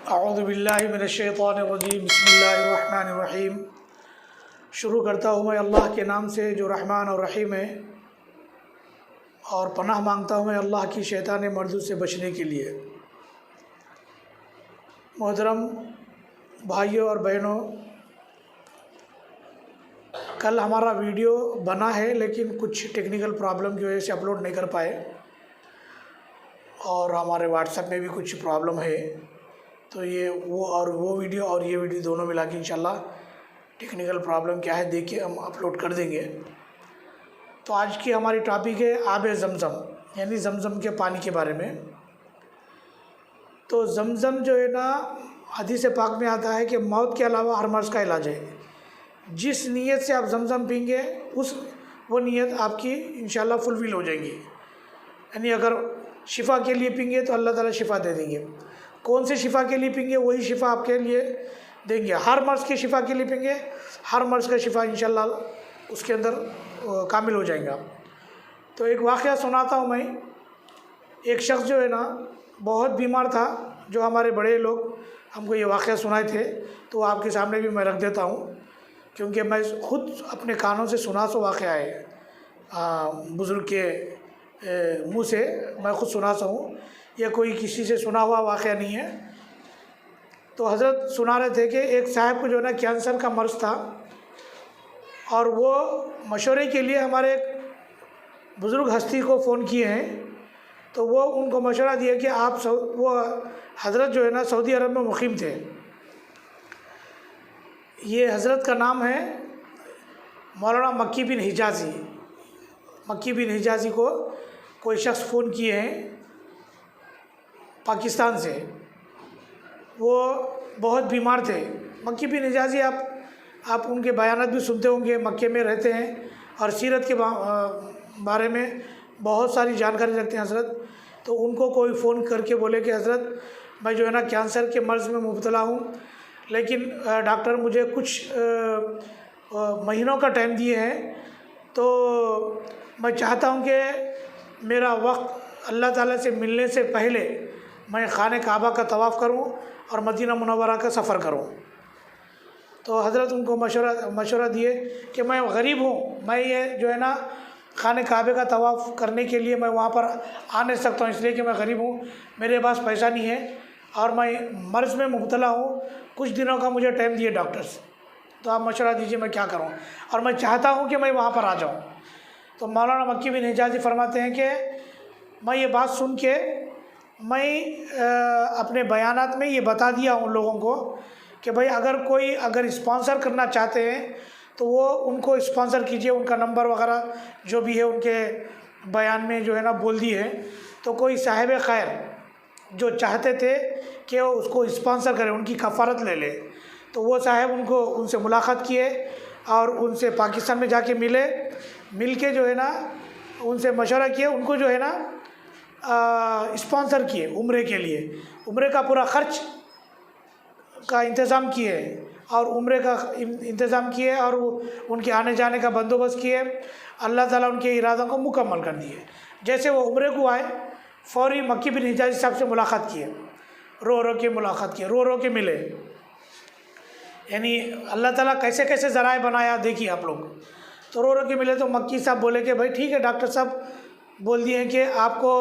अऊज़ु बिल्लाहि मिनश्शैतानिर्रजीम बिस्मिल्लाहिर्रहमानिर्रहीम। शुरू करता हूँ मैं अल्लाह के नाम से जो रहमान और रहीम है, और पनाह मांगता हूँ मैं अल्लाह की शैतान मर्दूद से बचने के लिए। मोहतरम भाइयों और बहनों, कल हमारा वीडियो बना है लेकिन कुछ टेक्निकल प्रॉब्लम की वजह से अपलोड नहीं कर पाए, और हमारे व्हाट्सएप में भी कुछ प्रॉब्लम है। तो ये वो वीडियो और ये वीडियो दोनों मिला के इंशाल्लाह टेक्निकल प्रॉब्लम क्या है देख के हम अपलोड कर देंगे। तो आज की हमारी टॉपिक है आब ज़मज़म, यानी ज़मज़म के पानी के बारे में। तो ज़मज़म जो है ना, हदीस पाक में आता है कि मौत के अलावा हर मर्ज़ का इलाज है। जिस नीयत से आप ज़मज़म पीएंगे वो नीयत आपकी इंशाल्लाह फुलफिल हो जाएगी। यानी अगर शिफ़ा के लिए पीएंगे तो अल्लाह ताला शिफ़ा दे देंगे। कौन से शिफ़ा के लिए पीएंगे वही शिफ़ा आपके लिए देंगे। हर मर्ज़ के शिफ़ा के लिए पीएंगे, हर मर्ज़ का शिफ़ा इंशाल्लाह उसके अंदर कामिल हो जाएगा। तो एक वाक़या सुनाता हूँ मैं। एक शख्स जो है ना बहुत बीमार था, जो हमारे बड़े लोग हमको ये वाक़या सुनाए थे, तो आपके सामने भी मैं रख देता हूँ, क्योंकि मैं खुद अपने कानों से सुना सो वाक़या है, बुज़ुर्ग के मुँह से मैं खुद सुना सा हूँ, यह कोई किसी से सुना हुआ वाक़या नहीं है। तो हज़रत सुना रहे थे कि एक साहब को जो है ना कैंसर का मर्ज़ था, और वो मशवरे के लिए हमारे एक बुज़ुर्ग हस्ती को फ़ोन किए हैं। तो वो उनको मशवरा दिया कि वो हज़रत जो है ना सऊदी अरब में मुक़ीम थे। ये हज़रत का नाम है मौलाना मक्की बिन हिजाज़ी। मक्की बिन हिजाज़ी को कोई शख्स फ़ोन किए हैं पाकिस्तान से। वो बहुत बीमार थे। मक्की बिन हिजाज़ी आप उनके बयानात भी सुनते होंगे, मक्के में रहते हैं और सीरत के बारे में बहुत सारी जानकारी रखते हैं हज़रत। तो उनको कोई फ़ोन करके बोले कि हज़रत मैं जो है ना कैंसर के मर्ज़ में मुब्तला हूँ, लेकिन डॉक्टर मुझे कुछ महीनों का टाइम दिए हैं, तो मैं चाहता हूँ कि मेरा वक्त अल्लाह ताला से मिलने से पहले मैं खाने काबा का तवाफ़ करूँ और मदीना मुनव्वरा का सफ़र करूँ। तो हज़रत उनको मशवरा दिए कि मैं गरीब हूँ, मैं ये जो है ना खाने काबे का तवाफ़ करने के लिए मैं वहाँ पर आ नहीं सकता हूँ, इसलिए कि मैं गरीब हूँ, मेरे पास पैसा नहीं है और मैं मर्ज़ में मुब्तला हूँ। कुछ दिनों का मुझे टाइम दिए डॉक्टर्स, तो आप मशवरा दीजिए मैं क्या करूँ, और मैं चाहता हूँ कि मैं वहाँ पर आ जाऊँ। तो मौलाना मक्की बिन हिजाज़ी फरमाते हैं कि मैं ये बात सुन के मैं अपने बयानात में ये बता दिया उन लोगों को कि भाई अगर स्पॉन्सर करना चाहते हैं तो वो उनको स्पॉन्सर कीजिए। उनका नंबर वगैरह जो भी है उनके बयान में जो है ना बोल दिए हैं। तो कोई साहिब खैर जो चाहते थे कि वो उसको स्पॉन्सर करें, उनकी कफ़ारत ले ले, तो वो साहब उनसे मुलाकात किए और उनसे पाकिस्तान में जाके मिल के जो है ना उनसे मशवरा किए, उनको जो है ना स्पॉन्सर किए उम्रे के लिए। उम्रे का पूरा ख़र्च का इंतज़ाम किए और उम्रे का इंतज़ाम किए और उनके आने जाने का बंदोबस्त किए। अल्लाह ताला उनके इरादों को मुकम्मल कर दिए। जैसे वो उम्रे को आए, फ़ौरी मक्की बिन हिजाज़ी साहब से मुलाकात किए, रो रो के मिले। यानी अल्लाह ताला कैसे कैसे ज़राए बनाया देखिए आप लोग। तो रो के मिले तो मक्की साहब बोले कि भाई ठीक है, डॉक्टर साहब बोल दिए हैं कि आपको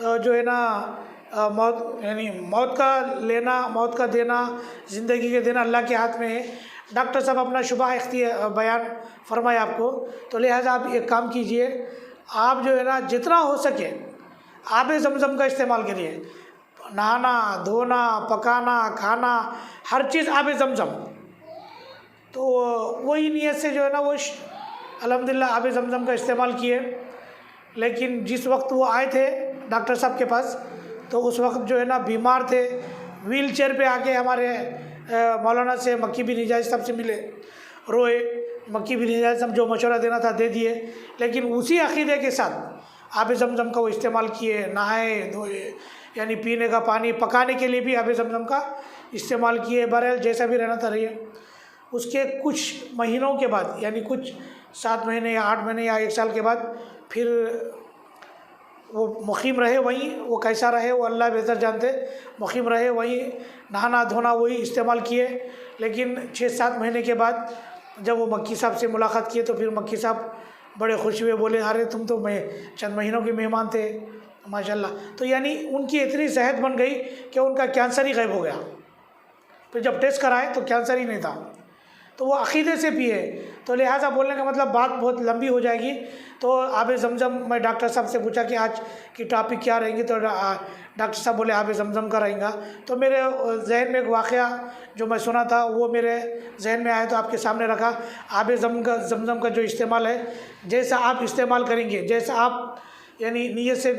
जो है ना मौत का लेना, मौत का देना, ज़िंदगी के देना अल्लाह के हाथ में है। डॉक्टर साहब अपना शुबा इख्तियार बयान फरमाए आपको, तो लिहाजा आप एक काम कीजिए, आप जो है ना जितना हो सके आब ज़मज़म का इस्तेमाल करिए। नहाना, धोना, पकाना, खाना, हर चीज़ आब ज़मज़म। तो वही नीयत से जो है ना वो अल्हम्दुलिल्लाह आब ज़मज़म का इस्तेमाल किए। लेकिन जिस वक्त वो आए थे डॉक्टर साहब के पास, तो उस वक्त जो है ना बीमार थे, व्हील चेयर पर आके हमारे मौलाना से मक्की बिन हिजाज़ी साहब से मिले, रोए। मक्की बिन हिजाज़ी साहब जो मशवरा देना था दे दिए, लेकिन उसी अक़ीदे के साथ आब ज़मज़म का वो इस्तेमाल किए, नहाए धोए, यानी पीने का पानी, पकाने के लिए भी आब ज़मज़म का इस्तेमाल किए। बहरहाल जैसा भी रहना था रहिए। उसके कुछ महीनों के बाद, यानी कुछ 7 महीने या 8 महीने या 1 साल के बाद फिर वो मुकीम रहे वहीं, वो कैसा रहे वो अल्लाह बेहतर जानते। मुकीम रहे वहीं, नहाना धोना वही इस्तेमाल किए। लेकिन 6-7 महीने के बाद जब वो मक्की साहब से मुलाकात किए तो फिर मक्की साहब बड़े खुश हुए, बोले अरे तुम तो चंद महीनों के मेहमान थे माशाल्लाह। तो यानी उनकी इतनी सेहत बन गई कि उनका कैंसर ही गायब हो गया। फिर जब टेस्ट कराए तो कैंसर ही नहीं था। तो वो अक़ीदे से पिए। तो लिहाजा बोलने का मतलब बात बहुत लंबी हो जाएगी। तो आब ज़मज़म, मैं डॉक्टर साहब से पूछा कि आज की टॉपिक क्या रहेंगी, तो डॉक्टर साहब बोले आब ज़मज़म का रहेगा। तो मेरे जहन में एक वाक़या जो मैं सुना था वो मेरे जहन में आया, तो आपके सामने रखा। आब ज़मज़म का जो इस्तेमाल है, जैसा आप इस्तेमाल करेंगे, जैसा आप यानी नीयत से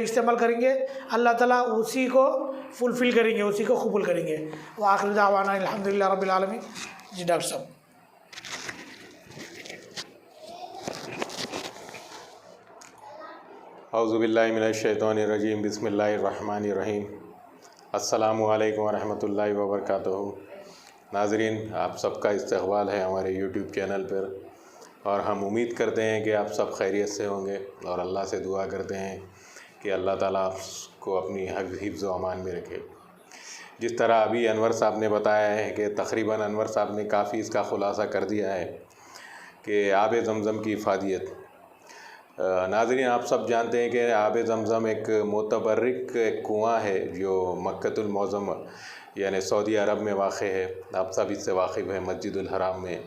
इस्तेमाल करेंगे, अल्लाह ताला उसी को फुलफ़िल करेंगे, उसी को कबूल करेंगे। व आखिर दावाना अल्हम्दुलिल्लाह रब्बिल आलमीन। जी डॉक्टर साहब। औज़ुबिल्लाहि मिनश्शैतानिर्रजीम, बिस्मिल्लाहिर्रहमानिर्रहीम। अस्सलामु अलैकुम वरहमतुल्लाहि वबरकातुहू। नाज़रीन, आप सबका इस्तक़बाल है हमारे यूट्यूब चैनल पर, और हम उम्मीद करते हैं कि आप सब खैरियत से होंगे, और अल्लाह से दुआ करते हैं कि अल्लाह ताला आपको अपनी हिफ्ज़ व अमान में रखे। जिस तरह अभी अनवर साहब ने बताया है कि तक़रीबन अनवर साहब ने काफ़ी इसका ख़ुलासा कर दिया है कि आब ज़मज़म की इफ़ादियत। नाज़रीन, आप सब जानते हैं कि आब ज़मज़म एक मुतबर्रिक एक कुआँ है जो मक्कतुल मुअज़्ज़म यानी सऊदी अरब में वाक़ है। आप सब इससे वाकिफ़ हैं। मस्जिदुल हराम में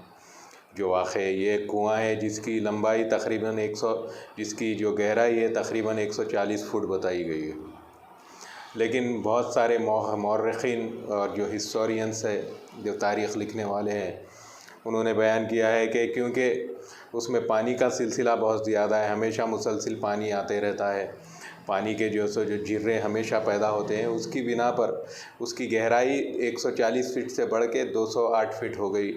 जो वाक़ है ये कुआँ है जिसकी लंबाई तक़रीबन 100, जिसकी जो गहराई है तक़रीबन 140 फुट बताई गई है। लेकिन बहुत सारे मौर्रिख़ीन और जो हिस्टोरियंस है, जो तारीख़ लिखने वाले हैं, उन्होंने बयान किया है कि क्योंकि उसमें पानी का सिलसिला बहुत ज़्यादा है, हमेशा मुसलसिल पानी आते रहता है, पानी के जो जिर्रे हमेशा पैदा होते हैं, उसकी बिना पर उसकी गहराई 140 फ़ीट से बढ़ के 208 फ़ीट हो गई।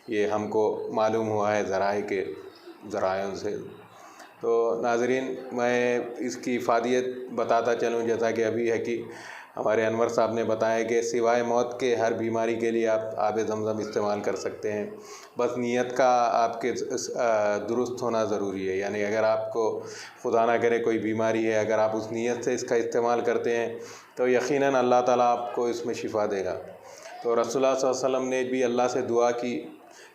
ये हमको मालूम हुआ है ज़रायों से। तो नाज़रीन, मैं इसकी इफ़ादियत बताता चलूँ, जैसा कि अभी है कि हमारे अनवर साहब ने बताया कि सिवाय मौत के हर बीमारी के लिए आप आब ज़मज़म इस्तेमाल कर सकते हैं। बस नीयत का आपके दुरुस्त होना ज़रूरी है। यानी अगर आपको खुदा ना करे कोई बीमारी है, अगर आप उस नीयत से इसका इस्तेमाल करते हैं तो यकीनन अल्लाह ताला आपको इसमें शिफ़ा देगा। तो रसूलुल्लाह सल्लल्लाहु अलैहि वसल्लम ने भी अल्लाह से दुआ की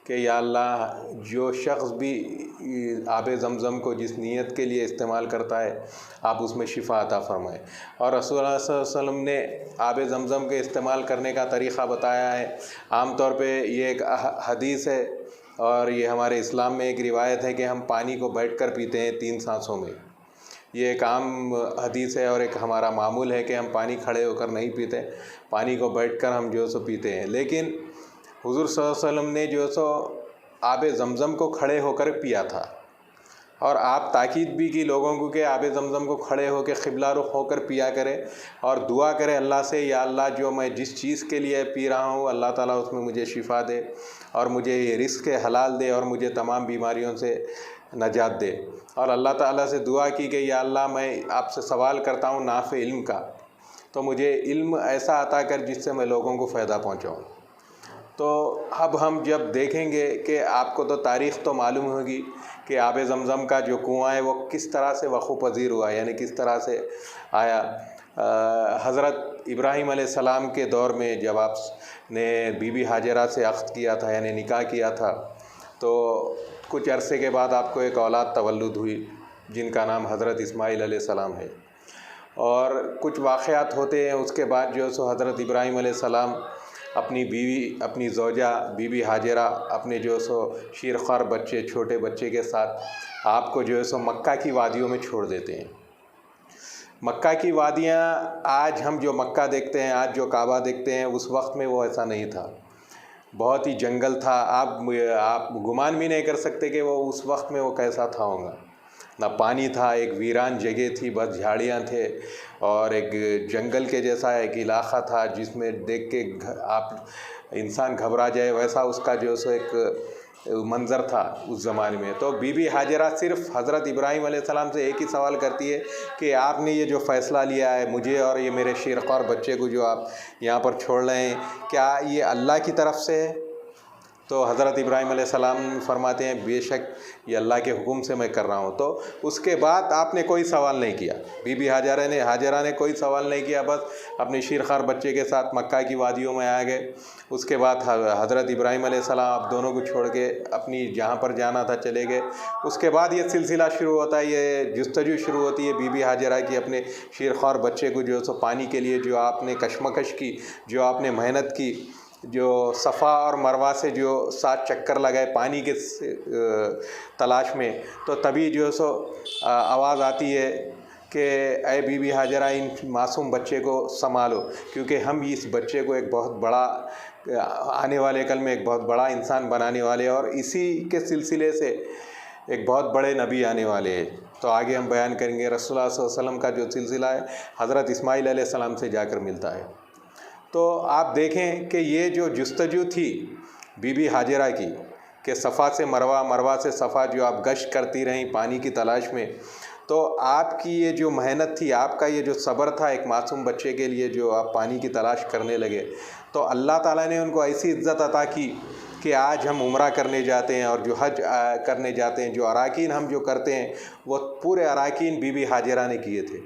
कि या अल्लाह, जो शख्स भी आब ज़मज़म को जिस नीयत के लिए इस्तेमाल करता है आप उसमें शिफ़ा अता फ़रमाएँ। और रसूलुल्लाह सल्लल्लाहु अलैहि वसल्लम ने आब ज़मज़म के इस्तेमाल करने का तरीक़ा बताया है। आम तौर पे ये एक हदीस है और ये हमारे इस्लाम में एक रिवायत है कि हम पानी को बैठकर पीते हैं 3 सांसों में। ये एक आम हदीस है और एक हमारा मामूल है कि हम पानी खड़े होकर नहीं पीते, पानी को बैठकर हम जो सो पीते हैं। लेकिन हुज़ूर सल्लल्लाहु अलैहि वसल्लम ने जो सो आब ज़मज़म को खड़े होकर पिया था, और आप ताकीद भी की लोगों को कि आब ज़मज़म को खड़े होकर क़िबला रुख होकर पिया करें और दुआ करें अल्लाह से, या अल्लाह, जो मैं जिस चीज़ के लिए पी रहा हूँ अल्लाह ताला उसमें मुझे शिफ़ा दे और मुझे ये रिज़्क़ हलाल दे और मुझे तमाम बीमारियों से नजात दे। और अल्लाह ताला से दुआ की कि या अल्लाह, मैं आपसे सवाल करता हूँ नाफ़े इल्म का, तो मुझे इल्म ऐसा अता कर जिससे मैं लोगों को फ़ायदा पहुँचाऊँ। तो अब हम जब देखेंगे कि आपको तो तारीख़ तो मालूम होगी कि आब ज़मज़म का जो कुआँ है वो किस तरह से वक़्फ़ पज़ीर हुआ, यानी किस तरह से आया। हज़रत इब्राहीम अलैहिस्सलाम के दौर में जब आपने बीबी हाजरा से अक़्द किया था, यानी निकाह किया था, तो कुछ अरसे के बाद आपको एक औलाद तवल्लुद हुई जिनका नाम हज़रत इस्माईल अलैहिस्सलाम है। और कुछ वाक़यात होते हैं उसके बाद जो सो हज़रत इब्राहीम अलैहिस्सलाम अपनी बीवी, अपनी ज़ौजा बीबी हाजरा, अपने जो सो शीरख़्वार बच्चे, छोटे बच्चे के साथ आपको जो है सो मक्का की वादियों में छोड़ देते हैं। मक्का की वादियाँ, आज हम जो मक्का देखते हैं, आज जो काबा देखते हैं, उस वक्त में वो ऐसा नहीं था। बहुत ही जंगल था। आप गुमान भी नहीं कर सकते कि वो उस वक्त में वो कैसा था होगा। ना पानी था, एक वीरान जगह थी, बस झाड़ियाँ थे और एक जंगल के जैसा एक इलाक़ा था जिसमें देख के आप इंसान घबरा जाए, वैसा उसका जो सो एक मंज़र था उस ज़माने में। तो बीबी हाजरा सिर्फ़ हज़रत इब्राहीम अलैहिस्सलाम से एक ही सवाल करती है कि आपने ये जो फ़ैसला लिया है मुझे और ये मेरे शीरख़्वार बच्चे को जो आप यहाँ पर छोड़ रहे हैं, क्या ये अल्लाह की तरफ से है? तो हज़रत इब्राहीम अलैहिस्सलाम फरमाते हैं बेशक ये अल्लाह के हुक्म से मैं कर रहा हूँ। तो उसके बाद आपने कोई सवाल नहीं किया, बीबी हाजरा ने कोई सवाल नहीं किया, बस अपने शीरखार बच्चे के साथ मक्का की वादियों में आ गए। उसके बाद हज़रत इब्राहीम अलैहिस्सलाम आप दोनों को छोड़ के अपनी जहाँ पर जाना था चले गए। उसके बाद ये सिलसिला शुरू होता है, ये जुस्तजू शुरू होती है बीबी हाजरा की अपने शीरखार बच्चे को जो सो पानी के लिए जो आपने कशमकश की, जो आपने मेहनत की, जो सफ़ा और मरवा से जो 7 चक्कर लगाए पानी के तलाश में, तो तभी जो सो आवाज़ आती है कि ऐ बीबी हाजरा इन मासूम बच्चे को संभालो, क्योंकि हम इस बच्चे को एक बहुत बड़ा आने वाले कल में एक बहुत बड़ा इंसान बनाने वाले और इसी के सिलसिले से एक बहुत बड़े नबी आने वाले हैं। तो आगे हम बयान करेंगे। रसूलुल्लाह सल्लल्लाहु अलैहि वसल्लम का जो सिलसिला है हज़रत इस्माईल अलैहिस्सलाम से जाकर मिलता है। तो आप देखें कि ये जो जुस्तजू थी बीबी हाजरा की कि सफ़ा से मरवा, मरवा से सफ़ा जो आप गश्त करती रहीं पानी की तलाश में, तो आपकी ये जो मेहनत थी, आपका ये जो सब्र था एक मासूम बच्चे के लिए जो आप पानी की तलाश करने लगे, तो अल्लाह ताला ने उनको ऐसी इज़्ज़त अता की कि आज हम उम्रा करने जाते हैं और जो हज करने जाते हैं, जो अराकीन हम जो करते हैं वो पूरे अराकीन बीबी हाजरा ने किए थे।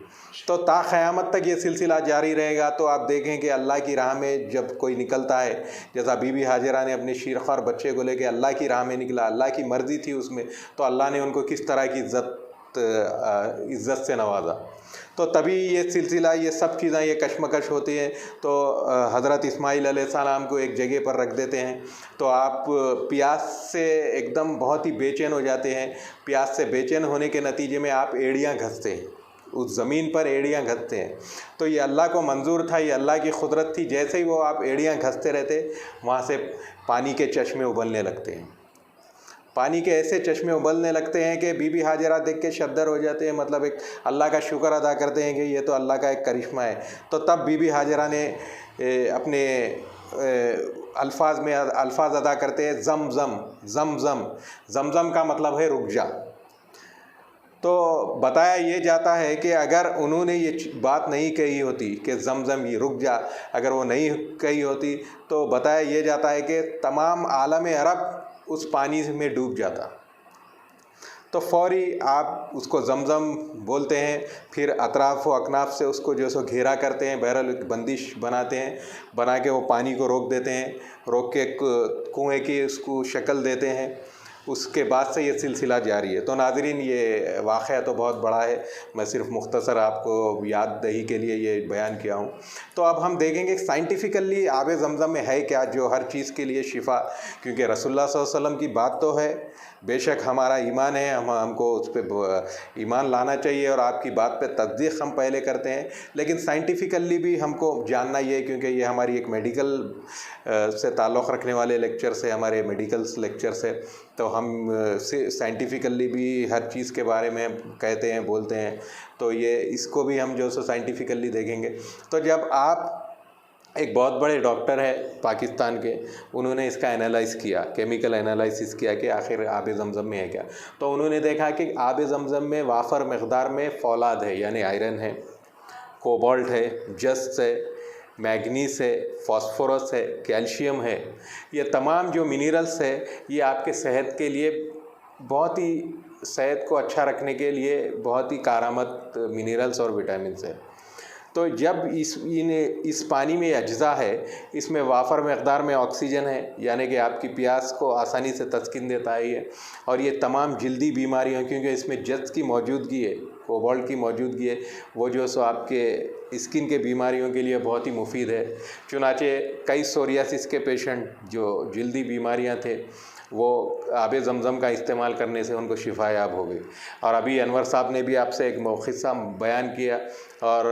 तो ता क़यामत तक ये सिलसिला जारी रहेगा। तो आप देखें कि अल्लाह की राह में जब कोई निकलता है, जैसा बीबी हाजरा ने अपने शीरखार बच्चे को लेकर अल्लाह की राह में निकला, अल्लाह की मर्ज़ी थी उसमें, तो अल्लाह ने उनको किस तरह की इज़्ज़त से नवाजा। तो तभी ये सिलसिला, ये सब चीज़ें, ये कशमकश होती हैं। तो हज़रत इस्माईल अलैहिस्सलाम को एक जगह पर रख देते हैं, तो आप प्यास से एकदम बहुत ही बेचैन हो जाते हैं। प्यास से बेचैन होने के नतीजे में आप एड़ियाँ घसते हैं, उस ज़मीन पर एड़ियाँ घसते हैं। तो ये अल्लाह को मंजूर था, ये अल्लाह की कुदरत थी। जैसे ही वो आप एड़ियाँ घसते रहते, वहाँ से पानी के चश्मे उबलने लगते हैं। पानी के ऐसे चश्मे उबलने लगते हैं कि बीबी हाजरा देख के शद्दर हो जाते हैं, मतलब एक अल्लाह का शुक्र अदा करते हैं कि ये तो अल्लाह का एक करिश्मा है। तो तब बीबी हाजरा ने अपने अल्फाज अदा करते हैं, ज़म ज़म। ज़म का मतलब है रुक जा। तो बताया ये जाता है कि अगर उन्होंने ये बात नहीं कही होती कि ज़म ये रुक जा, अगर वो नहीं कही होती तो बताया ये जाता है कि तमाम आलम अरब उस पानी में डूब जाता। तो फौरी आप उसको ज़मज़म बोलते हैं, फिर अतराफ़ व अकनाफ से उसको जो सो घेरा करते हैं, बहरहाल बंदिश बनाते हैं, बना के वो पानी को रोक देते हैं, रोक के कुएँ की उसको शक्ल देते हैं। उसके बाद से ये सिलसिला जारी है। तो नाज़रीन, ये वाक़या तो बहुत बड़ा है, मैं सिर्फ मुख्तसर आपको याद दही के लिए ये बयान किया हूँ। तो अब हम देखेंगे साइंटिफ़िकली आब ज़मज़म में है क्या जो हर चीज़ के लिए शिफ़ा, क्योंकि रसूलुल्लाह सल्लल्लाहु अलैहि वसल्लम की बात तो है, बेशक हमारा ईमान है, हमको उस पर ईमान लाना चाहिए और आपकी बात पे तस्दीक़ हम पहले करते हैं, लेकिन साइंटिफ़िकली भी हमको जानना ये, क्योंकि ये हमारी एक मेडिकल से ताल्लुक़ रखने वाले लेक्चर से, हमारे मेडिकल्स लेक्चर से, तो हम साइंटिफ़िकली भी हर चीज़ के बारे में कहते हैं, बोलते हैं। तो ये इसको भी हम जो सो साइंटिफ़िकली देखेंगे। तो जब आप एक बहुत बड़े डॉक्टर है पाकिस्तान के, उन्होंने इसका एनालाइज़ किया, केमिकल एनालिसिस किया कि आखिर आब ज़मज़म में है क्या, तो उन्होंने देखा कि आब ज़मज़म में वाफ़र मक़दार में फ़ौलाद है, यानी आयरन है, कोबाल्ट है, जस्त है, मैग्नीस है, फ़ॉस्फोरस है, कैल्शियम है। ये तमाम जो मिनरल्स है ये आपके सेहत के लिए बहुत ही, सेहत को अच्छा रखने के लिए बहुत ही कारआमद मिनरल्स और विटामिन्स है। तो जब इस पानी में अज्जा है, इसमें वाफ़र मक़दार में ऑक्सीजन है, यानी कि आपकी प्यास को आसानी से तस्कीन देता है ये, और ये तमाम जल्दी बीमारियों, क्योंकि इसमें जस्त की मौजूदगी है, कोबाल्ट की मौजूदगी है, वो जो सो आपके स्किन के बीमारियों के लिए बहुत ही मुफीद है। चुनाचे कई सोरियासिस के पेशेंट जो जल्दी बीमारियां थे, वो आब ज़मज़म का इस्तेमाल करने से उनको शिफायाब हो गई। और अभी अनवर साहब ने भी आपसे एक किस्सा बयान किया, और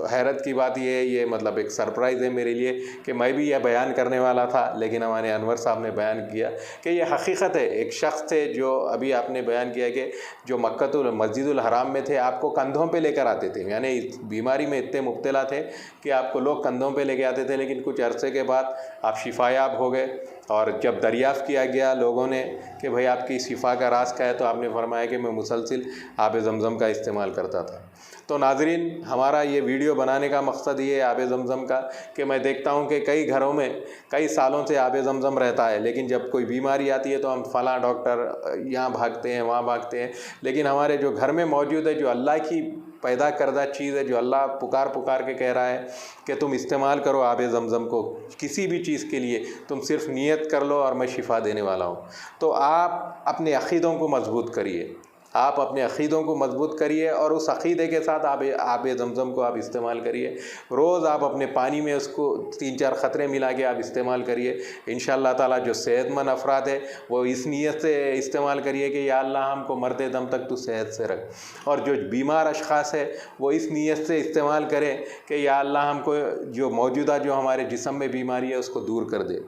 हैरत की बात ये मतलब एक सरप्राइज़ है मेरे लिए कि मैं भी यह बयान करने वाला था, लेकिन हमारे अनवर साहब ने बयान किया कि ये हकीकत है। एक शख्स थे जो अभी आपने बयान किया कि जो मस्जिदुल हराम में थे, आपको कंधों पे लेकर आते थे, यानी इस बीमारी में इतने मुब्तला थे कि आपको लोग कंधों पे लेके आते थे, लेकिन कुछ अरसे के बाद आप शिफायाब हो गए और जब दरियाफ़्त किया गया लोगों ने कि भाई आपकी शिफ़ा का राज क्या है, तो आपने फरमाया कि मैं मुसलसिल आब ज़मज़म का इस्तेमाल करता था। तो नाज़रीन, हमारा ये वीडियो बनाने का मकसद ये है आब ज़मज़म का कि मैं देखता हूँ कि कई घरों में कई सालों से आब ज़मज़म रहता है, लेकिन जब कोई बीमारी आती है तो हम फ़लाँ डॉक्टर यहाँ भागते हैं, वहाँ भागते हैं, लेकिन हमारे जो घर में मौजूद है, जो अल्लाह की पैदा करदा चीज़ है, जो अल्लाह पुकार पुकार के कह रहा है कि तुम इस्तेमाल करो आब ज़मज़म को किसी भी चीज़ के लिए, तुम सिर्फ नियत कर लो और मैं शिफ़ा देने वाला हूँ। तो आप अपने अक़ीदों को मजबूत करिए, आप अपने अक़ीदों को मजबूत करिए और उस अक़ीदे के साथ आब ज़मज़म को आप इस्तेमाल करिए। रोज़ आप अपने पानी में उसको 3-4 क़तरे मिला के आप इस्तेमाल करिए। इंशाअल्लाह ताला जो सेहतमंद अफराद है वो इस नीयत से इस्तेमाल करिए कि या अल्लाह हमको मरते दम तक तू सेहत से रख, और जो बीमार अशख़ास है वो इस नीयत से इस्तेमाल करें कि या अल्लाह हमको जो मौजूदा जो हमारे जिस्म में बीमारी है उसको दूर कर दे।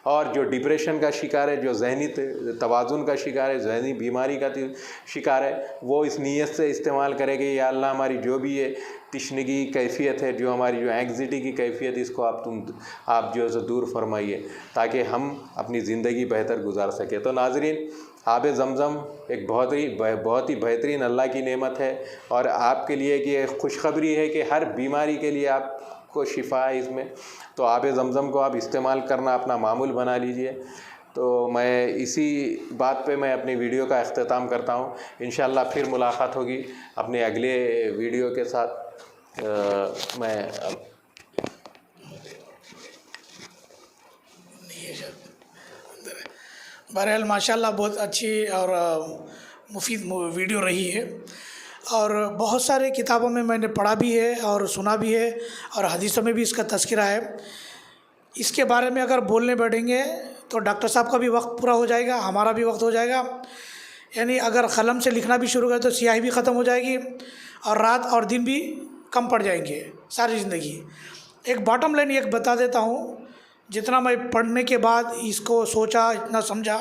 और जो डिप्रेशन का शिकार है, जो जहनी तवाज़ुन का शिकार है, जहनी बीमारी का शिकार है, वो इस नीयत से इस्तेमाल करेंगे या अल्लाह हमारी जो भी ये तिश्नगी कैफ़ियत है, जो हमारी जो एंग्ज़ायटी की कैफ़ियत, इसको आप जो है दूर फरमाइए ताकि हम अपनी ज़िंदगी बेहतर गुजार सकें। तो नाज़रीन, आब ज़मज़म एक बहुत ही बेहतरीन अल्लाह की नेमत है और आपके लिए कि खुशखबरी है कि हर बीमारी के लिए आपको शिफ़ा है इसमें। तो आब ज़मज़म को आप इस्तेमाल करना अपना मामूल बना लीजिए। तो मैं इसी बात पे मैं अपनी वीडियो का अख्तिताम करता हूँ। इंशाअल्लाह फिर मुलाकात होगी अपने अगले वीडियो के साथ। बहरहाल माशाल्लाह बहुत अच्छी और मुफीद वीडियो रही है, और बहुत सारे किताबों में मैंने पढ़ा भी है और सुना भी है, और हदीसों में भी इसका तज़किरा है। इसके बारे में अगर बोलने बैठेंगे तो डॉक्टर साहब का भी वक्त पूरा हो जाएगा, हमारा भी वक्त हो जाएगा। यानी अगर क़लम से लिखना भी शुरू करें तो स्याही भी ख़त्म हो जाएगी और रात और दिन भी कम पड़ जाएंगे सारी ज़िंदगी। एक बॉटम लाइन एक बता देता हूँ, जितना मैं पढ़ने के बाद इसको सोचा, इतना समझा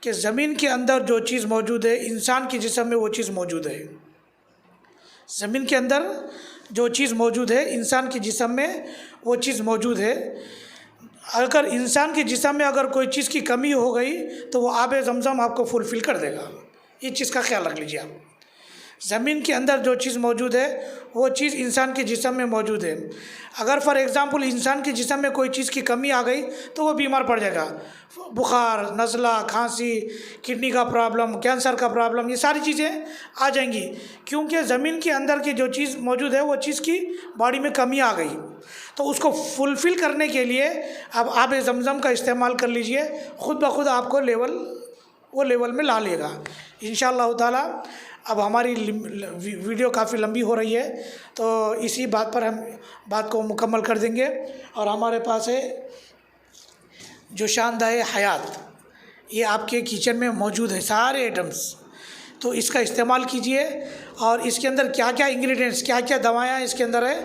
कि ज़मीन के अंदर जो चीज़ मौजूद है, इंसान के जिस्म में वो चीज़ मौजूद है। ज़मीन के अंदर जो चीज़ मौजूद है, इंसान के जिस्म में वो चीज़ मौजूद है। अगर इंसान के जिस्म में अगर कोई चीज़ की कमी हो गई तो वो आब ज़मज़म आपको फुलफ़िल कर देगा। इस चीज़ का ख्याल रख लीजिए आप। ज़मीन के अंदर जो चीज़ मौजूद है वो चीज़ इंसान के जिस्म में मौजूद है। अगर फॉर एग्ज़ाम्पल इंसान के जिस्म में कोई चीज़ की कमी आ गई तो वो बीमार पड़ जाएगा। बुखार, नज़ला, खांसी, किडनी का प्रॉब्लम, कैंसर का प्रॉब्लम, ये सारी चीज़ें आ जाएंगी, क्योंकि ज़मीन के अंदर की जो चीज़ मौजूद है वो चीज़ की बॉडी में कमी आ गई। तो उसको फुलफ़िल करने के लिए अब आब ज़मज़म का इस्तेमाल कर लीजिए, ख़ुद ब खुद आपको वो लेवल में ला लेगा इंशाअल्लाह ताला। अब हमारी वीडियो काफ़ी लंबी हो रही है, तो इसी बात पर हम बात को मुकम्मल कर देंगे। और हमारे पास है जो शानदार हयात, ये आपके किचन में मौजूद है सारे आइटम्स, तो इसका इस्तेमाल कीजिए। और इसके अंदर क्या क्या इंग्रेडिएंट्स, क्या क्या दवाएँ इसके अंदर है,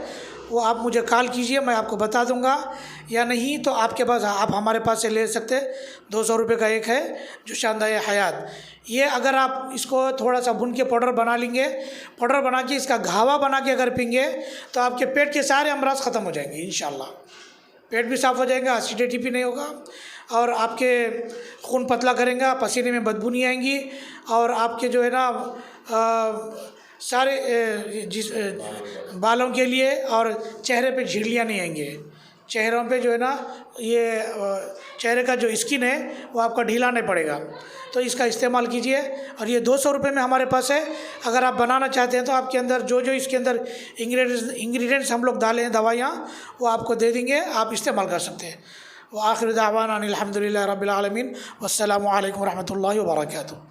वो आप मुझे कॉल कीजिए, मैं आपको बता दूंगा। या नहीं तो आपके पास, आप हमारे पास से ले सकते, 200 रुपये का एक है जो शानदार हयात। ये अगर आप इसको थोड़ा सा भून के पाउडर बना लेंगे, पाउडर बना के इसका घावा बना के अगर पीएंगे तो आपके पेट के सारे अमराज ख़त्म हो जाएंगे इंशाअल्लाह। पेट भी साफ़ हो जाएगा, एसिडिटी भी नहीं होगा, और आपके खून पतला करेंगे, पसीने में बदबू नहीं आएंगी, और आपके जो है ना सारे बालों के लिए और चेहरे पे झिल्लियाँ नहीं आएंगे। चेहरों पे जो है ना ये चेहरे का जो स्किन है वो आपका ढीला नहीं पड़ेगा। तो इसका इस्तेमाल कीजिए। और ये 200 रुपये में हमारे पास है। अगर आप बनाना चाहते हैं तो आपके अंदर जो जो इसके अंदर इंग्रेडिएंट्स हम लोग डाले हैं, दवाइयाँ, वो आपको दे देंगे, आप इस्तेमाल कर सकते हैं। व आखिर दावाना अनिल हम्दुलिल्लाहि रब्बिल आलमीन। वस्सलामु अलैकुम रहमतुल्लाहि व बरकातुहू।